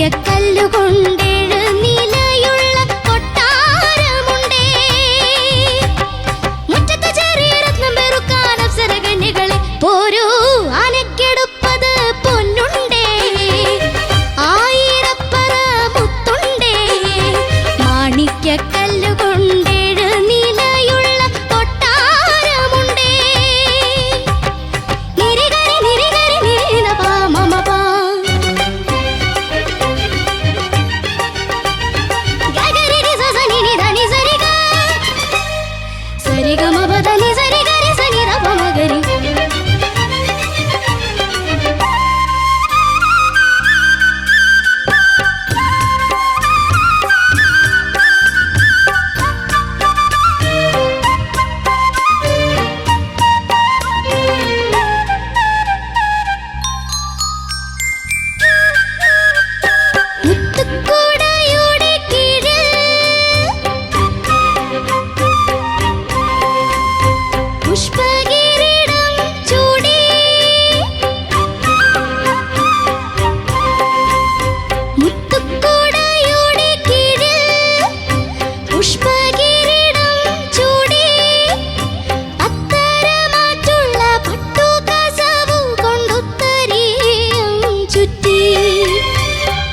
മാണിക്യക്കല്ലുകൊണ്ടേഴ് നിലയുള്ള കൊട്ടാരമുണ്ടേ. മുറ്റത്ത് ചെറിയ രത്നം പെറുക്കാൻ അപ്സരകന്യകളെ പോരൂ, ആനക്കെടുപ്പത് പൊന്നുണ്ടേ. ആയിരപ്പറ മുത്തുണ്ടേ. മാണിക്യക്കല്ലുകൊണ്ടേഴ് നിലയുള്ള കൊട്ടാരമുണ്ടേ. നിരികരി നിരികരി നിരിനപാ മമപാ ഗഗരിരി സസനിനി ധനി സരിഗ സരിഗമപധനി സരിഗരി സനിരപ മഗരി. മുത്തുക്കുടയുടെ കീഴിൽ പുഷ്പകിരീടം ചൂടി. മുത്തുക്കുടയുടെ കീഴിൽ പുഷ്പകിരീടം ചൂടി. അത്തരമാറ്റുള്ള പട്ടുകസവു കൊണ്ടുത്തരിയും ചുറ്റി.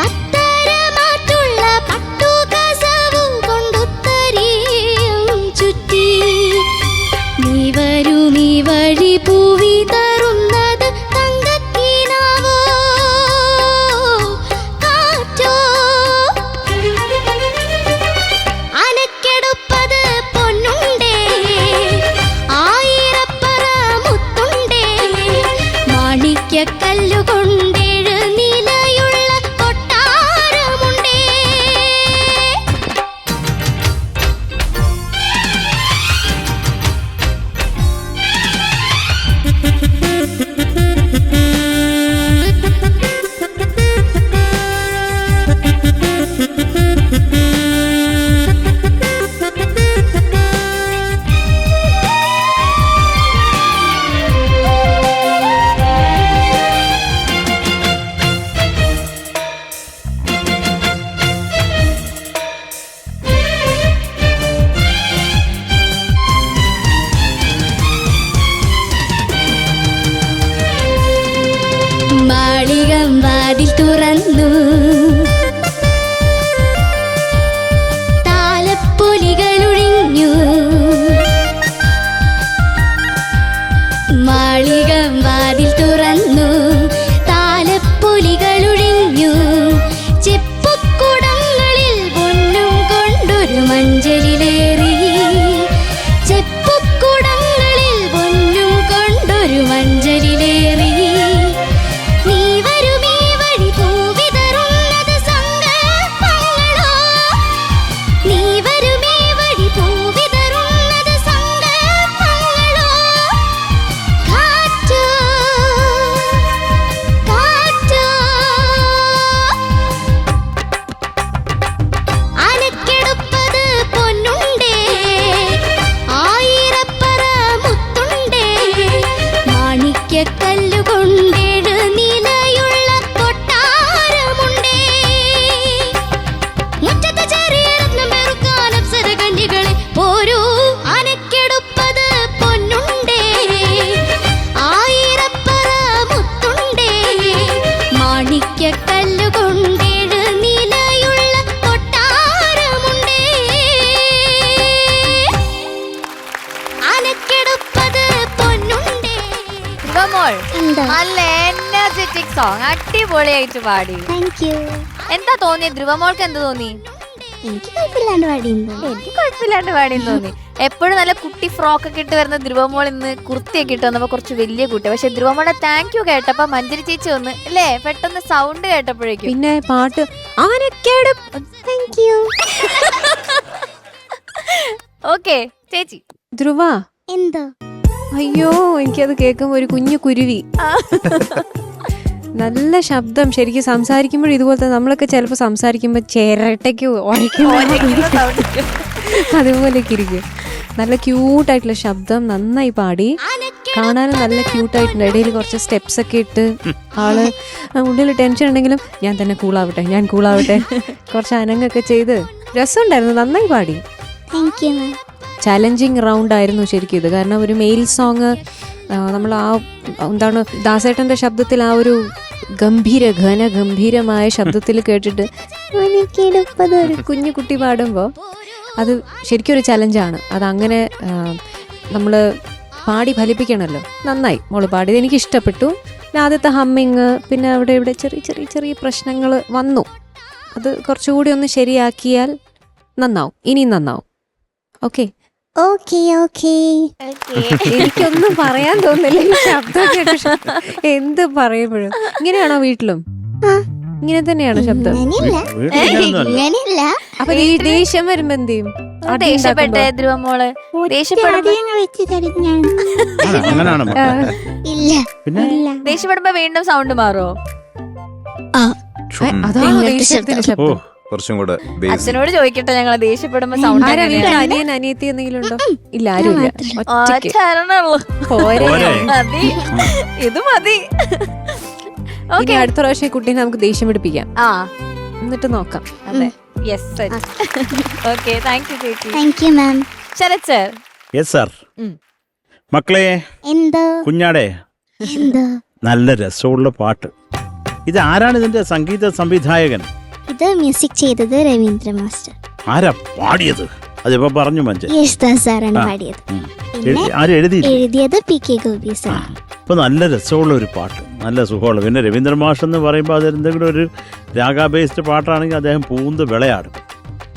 അത്തരമാറ്റുള്ള പട്ടുകസവു കൊണ്ടുത്തരിയും ചുറ്റി. നീ വരൂ നീ വഴി പൂവി തറുന്നത് തങ്കക്കിനാവോ കാറ്റോ. ആനക്കെടുപ്പത് പൊന്നുണ്ടേ. ആയിരപ്പറ മുത്തുണ്ടേ. മാണിക്യക്കല്ലുകൊണ്ടേഴ് നിലയുള്ള കൊട്ടാരമുണ്ടേ. മാളികം വാതിൽ തുറന്നു. താലപ്പൊലികളൊഴിഞ്ഞു. മാളികം വാതിൽ തുറന്നു. താലപ്പൊലികളൊഴിഞ്ഞു. ചെപ്പുക്കുടങ്ങളിൽ പൊന്നും കൊണ്ടൊരു മഞ്ചലിലേറി. ചെപ്പുക്കുടങ്ങളിൽ പൊന്നും കൊണ്ടൊരു മഞ്ചലിലേറി. നീ വരും ഈ വഴി പൂവി തറുന്നത് സങ്കൽപ്പങ്ങളോ. നീ വരും ഈ വഴി പൂവി തറുന്നത് സങ്കൽപ്പങ്ങളോ. കാറ്റോ കാറ്റോ. ആനക്കെടുപ്പത് പൊന്നുണ്ടേ. ആയിരപ്പറ മുത്തുണ്ടേ. മാണിക്യക്കല്ലുകൊണ്ടേഴ് നിലയുള്ള കൊട്ടാരമുണ്ടേ. മുറ്റത്ത് ചെറിയ രത്നം പെറുക്കാൻ അപ്സരകന്യകളെ പോരൂ, ആനക്കെടുപ്പത് പൊന്നുണ്ടേ. ആയിരപ്പറ മുത്തുണ്ടേ. മാണിക്യക്കല്ലുകൊണ്ടേഴ് നിലയുള്ള കൊട്ടാരമുണ്ടേ. ആനക്കെടുപ്പത് പൊന്നുണ്ടേ. ധ്രുവമോൾ എന്താ? നല്ല എനർജറ്റിക് സോങ് അടിപൊളിയായിട്ട് പാടി. Thank you. എന്താ തോന്നിയത്? ധ്രുവമോൾക്ക് എന്ത് തോന്നി? എനിക്ക് കുഴപ്പമില്ലാണ്ട് പാടിയുണ്ടോ? എനിക്ക് കുഴപ്പമില്ലാണ്ട് പാടിയെന്ന് തോന്നി. എപ്പോഴും നല്ല കുട്ടി ഫ്രോക്ക് ഒക്കെ ഇട്ട് വരുന്ന ധ്രുവമോൾ ഇന്ന് കുർത്തിയൊക്കെ ഇട്ട് വന്നപ്പോ കുറച്ച് വലിയ കുട്ടി. പക്ഷെ ധ്രുവമോളുടെ താങ്ക് യു കേട്ടപ്പോ മഞ്ജരി ചേച്ചി വന്ന് അല്ലേ പെട്ടെന്ന് സൗണ്ട് കേട്ടപ്പോഴേക്കും പിന്നെ പാട്ട് ആനക്കേട്. Thank you. ഓക്കെ ചേച്ചി. ധ്രുവ, എന്താ? അയ്യോ എനിക്കത് കേൾക്കുമ്പോ ഒരു കുഞ്ഞു കുരുവി. നല്ല ശബ്ദം. ശരിക്കും സംസാരിക്കുമ്പോൾ ഇതുപോലത്തെ നമ്മളൊക്കെ ചിലപ്പോൾ സംസാരിക്കുമ്പോൾ ചേരട്ടയ്ക്ക് ഉരയ്ക്കും അതുപോലെയൊക്കെ ഇരിക്കും. നല്ല ക്യൂട്ടായിട്ടുള്ള ശബ്ദം, നന്നായി പാടി, കാണാനും നല്ല ക്യൂട്ടായിട്ടുണ്ട്. ഇടയിൽ കുറച്ച് സ്റ്റെപ്സ് ഒക്കെ ഇട്ട് ആള് ഉള്ളിൽ ടെൻഷൻ ഉണ്ടെങ്കിലും ഞാൻ തന്നെ കൂളാവട്ടെ കുറച്ച് അനങ്ങൊക്കെ ചെയ്ത് രസമുണ്ടായിരുന്നു. നന്നായി പാടി. Thank you ma'am. Challenging round ആയിരുന്നു ശരിക്കും ഇത്. കാരണം ഒരു മെയിൽ സോങ് നമ്മൾ ആ എന്താണ് ദാസേട്ടൻ്റെ ശബ്ദത്തിൽ ആ ഒരു ഗംഭീരമായ ശബ്ദത്തിൽ കേട്ടിട്ട് ഒരു കുഞ്ഞു കുട്ടി പാടുമ്പോൾ അത് ശരിക്കും ഒരു ചലഞ്ചാണ്. അതങ്ങനെ നമ്മൾ പാടി ഫലിപ്പിക്കണമല്ലോ. നന്നായി മോള് പാടിയത്, എനിക്ക് ഇഷ്ടപ്പെട്ടു. ആദ്യത്തെ ഹമ്മിങ്, പിന്നെ അവിടെ ഇവിടെ ചെറിയ പ്രശ്നങ്ങൾ വന്നു. അത് കുറച്ചുകൂടി ഒന്ന് ശരിയാക്കിയാൽ നന്നാവും, ഇനിയും നന്നാവും. Okay okay okay. എനിക്കൊന്നും പറയാൻ തോന്നില്ല ഈ ശബ്ദം കേട്ട. എന്ത് പറയുമ്പോഴും ഇങ്ങനെയാണോ വീട്ടിലും? ഇങ്ങനെ തന്നെയാണോ ശബ്ദം? ഇങ്ങനെയല്ല. അപ്പൊ ഈ ദേഷ്യം വരുമ്പോ എന്ത് ചെയ്യും? ദേഷ്യപ്പെട്ടെ ധ്രുവമോള്? ദേഷ്യപ്പെടുമ്പോ വീണ്ടും സൗണ്ട് മാറോ? അതാണ് ദേഷ്യത്തിന്റെ ശബ്ദം. കുറച്ചും കൂടെ അച്ഛനോട് ചോദിക്കട്ടെ, ഞങ്ങള് ദേഷ്യപ്പെടുമ്പോ സൗണ്ട് അനിയൻ അനിയത്തി എന്തെങ്കിലും ഉണ്ടോ? ഇല്ല, ആരുമില്ല. മതി, ഇത് മതി. ഇനി അടുത്ത പ്രാവശ്യം ഈ കുട്ടീനെ നമുക്ക് ദേഷ്യം പിടിപ്പിക്കാം, എന്നിട്ട് നോക്കാം. അതെ, യെസ്. ഓക്കെ, താങ്ക് യു ചേച്ചി. Thank you ma'am. Sarath sir. Yes sir. മക്കളെ, എന്തോ കുഞ്ഞാടെ, എന്തോ നല്ല രസമുള്ള പാട്ട്. ഇത് ആരാണ് ഇതിന്റെ സംഗീത സംവിധായകൻ? ഇത് മ്യൂസിക് ചെയ്തത് രവീന്ദ്ര മാസ്റ്റർ. ആരാ പാടിയത്? അതിപ്പോ പറഞ്ഞു മഞ്ച. യേശുദാസ് സാറാണ് പാടിയത്. ആരും എഴുതിയത് PK ഗോപി സാർ. ഇപ്പൊ നല്ല രസമുള്ള ഒരു പാട്ട്, നല്ല സുഖമുള്ള. പിന്നെ രവീന്ദ്ര മാഷ് എന്ന് പറയുമ്പോൾ അത് എന്തെങ്കിലും ഒരു രാഗ ബേസ്ഡ് പാട്ടാണെങ്കിൽ അദ്ദേഹം പൂന്ത് വിളയാടും.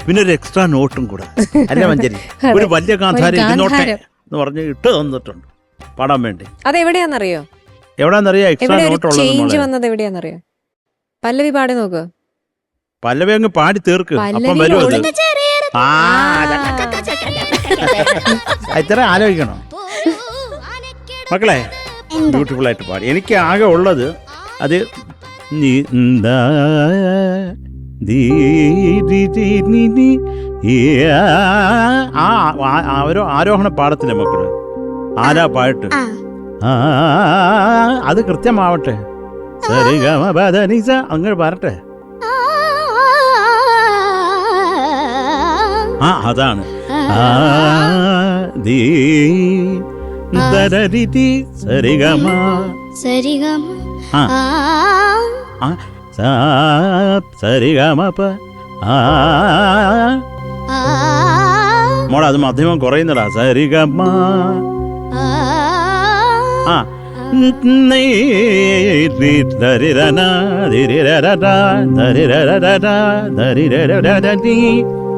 പിന്നെ ഒരു എക്സ്ട്രാ നോട്ടും കൂടെ അല്ല മഞ്ചരി, ഒരു വലിയ ഗാന്ധാരി ഇരുന്നോട്ടെ എന്ന് പറഞ്ഞ് ഇട്ട് തന്നിട്ടുണ്ട് പാടാൻ വേണ്ടി. അതെവിടെയാന്നറിയോ? എവിടെയാന്നറിയോ എക്സ്ട്രാ നോട്ട് ചേഞ്ച് വന്നത്? എവിടെയാന്നറിയോ? പല്ലവി പാടി നോക്ക്. പല്ലവി അങ്ങ് പാടി തീർക്ക്, അപ്പം വരും അത്. ഇത്ര ആലോചിക്കണം മക്കളെ. ബ്യൂട്ടിഫുൾ ആയിട്ട് പാടി. എനിക്ക് ആകെ ഉള്ളത് അത് ആരോഹണ പാടത്തില്ലേ മക്കള്, ആരാ പാട്ട് അത് കൃത്യമാവട്ടെ. സരിഗമപദനിസ അങ്ങനെ പറട്ടെ. അതാണ് സരിഗമ സരിഗമപ. മോളെ അത് മധ്യമം കുറയുന്നടാ. സരിഗമ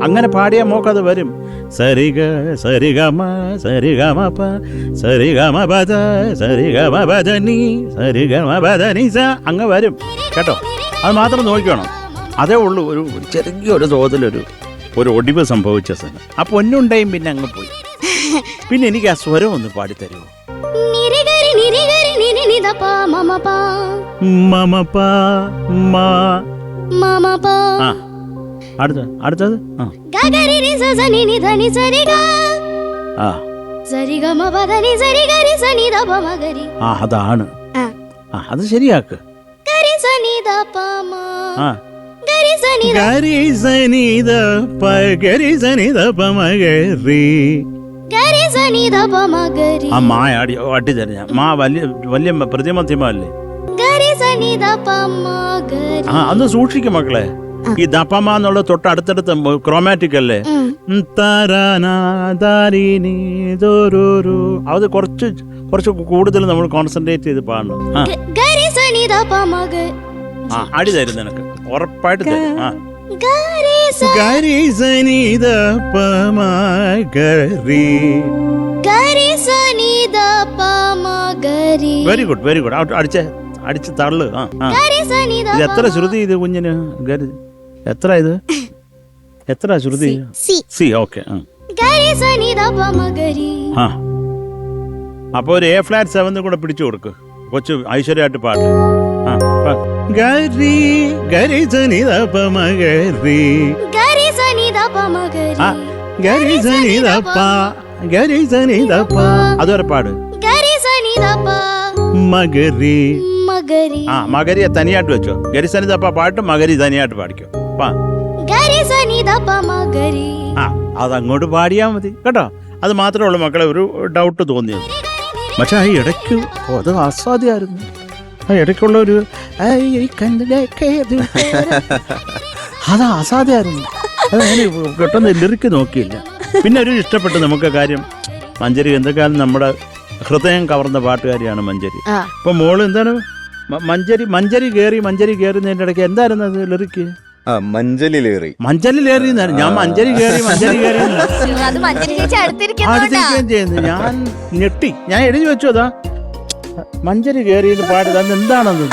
അങ്ങനെ പാടിയ മോക്കത് വരും. സരിഗ സരിഗമ സരിഗമപ സരിഗമപദ സരിഗമപദനി സരിഗമപദനിസ അങ്ങ് വരും കേട്ടോ. അത് മാത്രം നോക്കണം. അതേ ഉള്ളൂ. ഒരു ചെറിയൊരു തോതിലൊരു ഒടിവ് സംഭവിച്ച സ്ഥലം. ആ പൊന്നുണ്ടായും പിന്നെ അങ്ങ് പോയി. പിന്നെ എനിക്ക് ആ സ്വരം ഒന്ന് പാടിത്തരുമോ? അടുത്തത് അതാണ്. അത് ശരിയാക്ക്. മാ വലിയ പ്രതിമധ്യമല്ലേ? അന്ന് സൂക്ഷിക്കും മക്കളെ. ഈ ദപ്പമ എന്നുള്ള തൊട്ട് അടുത്തടുത്ത് ക്രോമാറ്റിക് അല്ലേ? അത് കുറച്ച് കൂടുതൽ നമ്മൾ കോൺസെൻട്രേറ്റ് ചെയ്ത് പാടണം. അടി തരും നിനക്ക്, ഉറപ്പായിട്ട് തരും. Very good, very good. അടിച്ച് തള്ളു. ഇത് എത്ര ശ്രുതി ഇത് കുഞ്ഞിന്? എത്ര ഇത്? എത്ര ശ്രുതി? സി. ഓക്കെ. അപ്പൊ ഒരു A∧7 കൂടെ പിടിച്ചു കൊടുക്ക്. കൊച്ചു ഐശ്വര്യമായിട്ട് പാട്ട്. ഗരി ഗരി സനി ദപ മഗരി ഗരി സനി ദപ ഗരി സനി ദപ അതുവരെ പാട്. ഗരി സനി ദപ മഗരി. മഗരി. ആ മകരിയെ തനിയായിട്ട് വെച്ചോ. ഗരി സനി ദപ്പ പാട്ട് മകരി തനിയായിട്ട് പാടിക്കോ. ഗരി സനി ദപ മഗരി. ആ അതങ്ങോട്ട് പാടിയാ മതി കേട്ടോ. അത് മാത്രമേ ഉള്ളൂ മക്കളെ ഒരു ഡൗട്ട് തോന്നിയത്. പക്ഷെ ആ ഇടയ്ക്ക് അത് അസാധ്യമായിരുന്നു. ആ ഇടയ്ക്കുള്ള ഒരു അത് അസാധ്യമായിരുന്നു. അത് ഞാൻ പെട്ടെന്ന് ലിറിക്ക് നോക്കിയില്ല. പിന്നെ ഒരു ഇഷ്ടപ്പെട്ടു നമുക്ക് കാര്യം മഞ്ജരി എന്തൊക്കെയാലും നമ്മുടെ ഹൃദയം കവർന്ന പാട്ടുകാരിയാണ് മഞ്ജരി. അപ്പൊ മോള് എന്താണ് മഞ്ജരി കയറുന്നതിന്റെ ഇടയ്ക്ക് എന്തായിരുന്നു അത് ലിറിക്ക്? മഞ്ചലിലേറി. മഞ്ചലിലേറി ഞാൻ മഞ്ജരി കയറി അത് മഞ്ജരി ചേച്ചി അടുത്തിരിക്കുകയും ചെയ്യുന്നു. ഞാൻ ഞെട്ടി. ഞാൻ എഴുതി വെച്ചു അതാ മഞ്ജരി കയറി പാടുക. അത് എന്താണെന്ന്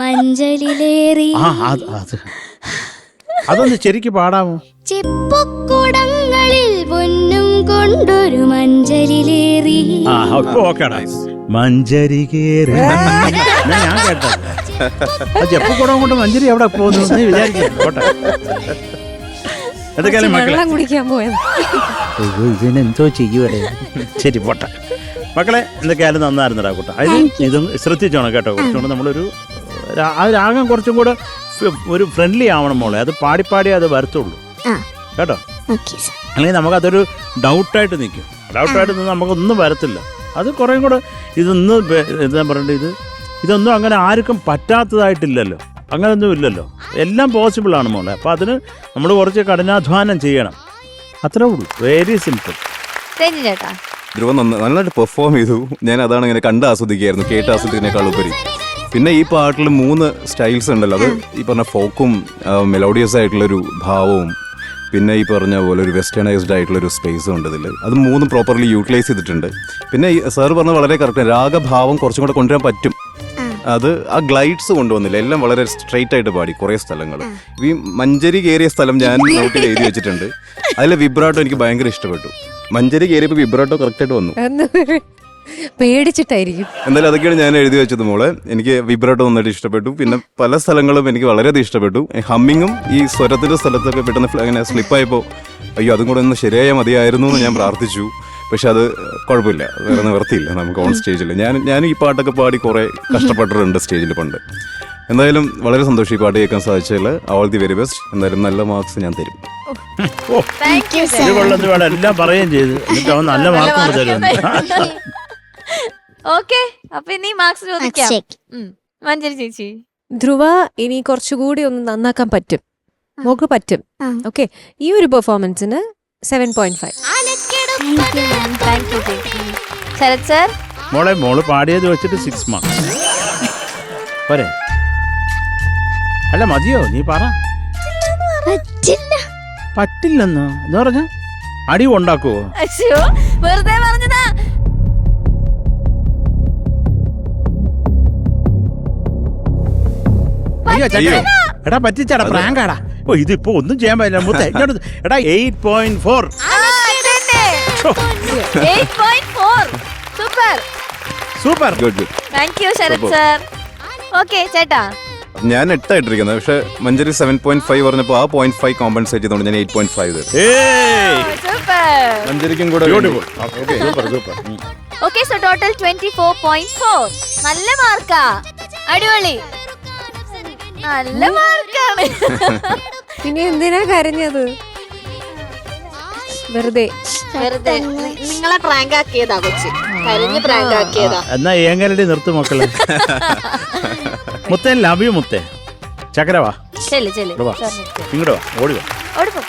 മഞ്ചലിലേറി. അതൊന്ന് ശരിക്ക് പാടാമോ? ചിപ്പക്കുടങ്ങളിൽ പൊന്നും കൊണ്ടൊരു മഞ്ചലിലേറി. ഇപ്പൊ ഓക്കേടാ. മഞ്ചരി കയറി ഞാൻ കേട്ടോ. ചെപ്പക്കുടം കൊണ്ട് മഞ്ചരി എവിടെ പോകുന്നു വിചാരിക്കട്ടെ. എന്തൊക്കെയാലും മക്കളെ വെള്ളം കുടിക്കാൻ പോയത്. ഇതിനെന്തോ ചെയ്യുവല്ലേ. ശരി പോട്ടെ മക്കളെ. എന്തൊക്കെയാലും നന്നായിരുന്നടാ കൂട്ട. ഇതും ശ്രദ്ധിച്ചോണം കേട്ടോ. കുറച്ചുകൂടെ നമ്മളൊരു ആ രാഗം കുറച്ചും കൂടെ ഒരു ഫ്രണ്ട്ലി ആവണം മോളെ. അത് പാടി അത് വരത്തുള്ളൂ കേട്ടോ. അല്ലെങ്കിൽ നമുക്കതൊരു ഡൗട്ടായിട്ട് നിൽക്കും. ഡൗട്ടായിട്ട് നിന്ന് നമുക്കൊന്നും വരത്തില്ല. അത് കുറേ കൂടെ ഇതൊന്നും എന്താ പറയണ്ടത്, ഇതൊന്നും അങ്ങനെ ആർക്കും പറ്റാത്തതായിട്ടില്ലല്ലോ. അങ്ങനെയൊന്നും ഇല്ലല്ലോ. എല്ലാം പോസിബിളാണ് മോളെ. അപ്പോൾ അതിന് നമ്മൾ കുറച്ച് കഠിനാധ്വാനം ചെയ്യണം. അത്രേ ഉള്ളൂ. Very simple. ചേട്ടാ ധ്രുവ നന്നായിട്ട് പെർഫോം ചെയ്തു. ഞാൻ അതാണ് ഇങ്ങനെ കണ്ട് ആസ്വദിക്കുകയായിരുന്നു, കേട്ട് ആസ്വദിക്കുന്നതിനേക്കാൾ ഉപരി. പിന്നെ ഈ പാട്ടിൽ 3 സ്റ്റൈൽസ് ഉണ്ടല്ലോ. അത് ഈ പറഞ്ഞ ഫോക്കും മെലോഡിയസ് ആയിട്ടുള്ളൊരു ഭാവവും പിന്നെ ഈ പറഞ്ഞ പോലെ ഒരു വെസ്റ്റേണൈസ്ഡ് ആയിട്ടുള്ളൊരു സ്പേസും ഉണ്ട് ഇതിൽ. അത് 3 പ്രോപ്പർലി യൂട്ടിലൈസ് ചെയ്തിട്ടുണ്ട്. പിന്നെ ഈ സാർ പറഞ്ഞത് വളരെ കറക്റ്റ്. രാഗഭാവം കുറച്ചും കൂടെ കൊണ്ടുവരാൻ പറ്റും. അത് ആ ഗ്ലൈഡ്സ് കൊണ്ടുവന്നില്ല. എല്ലാം വളരെ സ്ട്രെയിറ്റ് ആയിട്ട് പാടി കുറേ സ്ഥലങ്ങൾ. ഈ മഞ്ചരി കയറിയ സ്ഥലം ഞാൻ നോട്ടിൽ എഴുതി വെച്ചിട്ടുണ്ട്. അതിലെ വിബ്രാട്ടോ എനിക്ക് ഭയങ്കര ഇഷ്ടപ്പെട്ടു. മഞ്ചരി കയറിയപ്പോൾ വിബ്രാട്ടോ കറക്റ്റായിട്ട് വന്നു. പേടിച്ചിട്ടായിരിക്കും. എന്തായാലും അതൊക്കെയാണ് ഞാൻ എഴുതി വെച്ചത് മോളെ. എനിക്ക് വിബ്രാട്ടോ നന്നായിട്ട് ഇഷ്ടപ്പെട്ടു. പിന്നെ പല സ്ഥലങ്ങളും എനിക്ക് വളരെയധികം ഇഷ്ടപ്പെട്ടു. ഹമ്മിങ്ങും ഈ സ്വരത്തിന്റെ സ്ഥലത്തൊക്കെ പെട്ടെന്ന് അങ്ങനെ സ്ലിപ്പായപ്പോൾ അയ്യോ അതും കൂടെ ഒന്ന് ശരിയായാൽ മതിയായിരുന്നു എന്ന് ഞാൻ പ്രാർത്ഥിച്ചു. പക്ഷെ അത് കുഴപ്പമില്ല, വേറെ നിവർത്തിയില്ല. നമുക്ക് ഓൺ സ്റ്റേജിൽ ഞാൻ ഈ പാട്ടൊക്കെ പാടി കുറേ കഷ്ടപ്പെട്ടിട്ടുണ്ട് സ്റ്റേജിൽ പണ്ട്. എന്തായാലും വളരെ സന്തോഷം ഈ പാട്ട് കേൾക്കാൻ സാധിച്ചതിൽ. All the very best. എന്തായാലും നല്ല മാർക്സ് ഞാൻ തരും. എല്ലാം പറയുകയും ചെയ്തു. എന്നിട്ട് അവൻ നല്ല മാർക്ക് തരുന്നു. ഓക്കെ, അപ്പൊ ഇനി മാർക്സ് ചോദിക്കാം. മഞ്ജരി ചേച്ചി. ധ്രുവ ഇനി കുറച്ചുകൂടി ഒന്ന് നന്നാക്കാൻ പറ്റും. മോക്ക് പറ്റും. ഓക്കെ, ഈ ഒരു പെർഫോമൻസിന് 7.5. ശരത് സർ. മോള് പാടിയത് വെച്ചിട്ട് 6 മാർക്സ് പോരെ? അല്ല മതിയോ? നീ പറ. പറ്റില്ലെന്നോ എന്ന് പറഞ്ഞ അടി ഉണ്ടാക്കുവോ? വെറുതെ പറഞ്ഞതാ. എടാ പറ്റിച്ചാടാ, പ്രാങ്കാടാ. ഓ ഇതിപ്പോ ഒന്നും ചെയ്യാൻ പറ്റില്ല മുത്തേ. എടാ 8.4. Super. Thank you Sarath sir. Okay ചേട്ടാ, ഞാൻ 8 ആയിട്ടിരിക്കുന്നത്. പക്ഷെ മഞ്ചരി 7.5 പറഞ്ഞപ്പോൾ ആ 0.5 കോമ്പൻസേറ്റ് ചെയ്തോണ്ട് ഞാൻ 8.5 മഞ്ചരിക്കും കൂടെ. Okay, so total 24.4. നല്ല മാർക്കാ. അടിപൊളി, നല്ല മാർക്കാണ്. പിന്നെ എന്തിനാ കരഞ്ഞത്? വെറുതെ നിങ്ങളെ പ്രാങ്ക് ആക്കിയതാ കൊച്ചി. കരഞ്ഞ് പ്രാങ്ക് ആക്കിയതാ. എന്നാ ഏങ്ങലടി നിർത്തു മക്കളെ. മുത്തേ ലവ് യു മുത്തേ. ചക്കര വാ. ചെല്ലു ഇങ്ങോട്ട് വാ, ഓടി വാ. ഓടിപ്പോ.